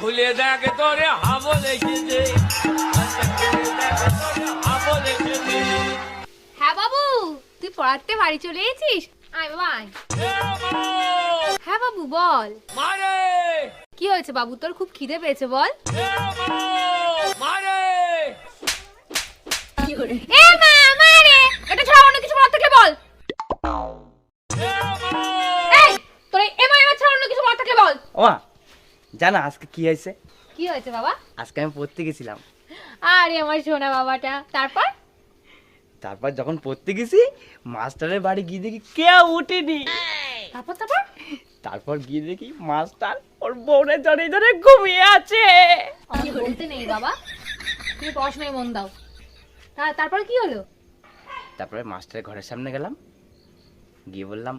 খুলে দেখে তোরে হাবল এসেছে, হাবল এসেছে। হ্যাঁ বাবু, তুই পড়াতে বাড়ি চলে এসেছিস? আয় বাবা আয়। হ্যাঁ বাবু বল, মারে কি হয়েছে বাবু, তোর খুব খিদে পেয়েছে বল। মারে এ মা মারে, এটা ছাড়া অন্য কিছু বলার থাকলে বল। এই তোর এ মা এমা ছাড়া অন্য কিছু বলার থাকলে বল। ওমা জানা আজকে কি হয়েছে? কি হয়েছে বাবা? আজকে আমি পড়তে গেছিলাম, আরে আমার সোনা বাবাটা। তারপর? তারপর যখন পড়তে গেছি মাস্টারের বাড়ি গিয়ে দেখি কেউ উঠেনি। তারপর তারপর তারপর গিয়ে দেখি মাস্টার ওর বউরে জড়িয়ে ধরে ঘুমিয়ে আছে। আমি বলতে নেই বাবা, তুমি পড়াশোনায় মন দাও। তারপর কি হলো? তারপরে মাস্টারের ঘরের সামনে গেলাম, গিয়ে বললাম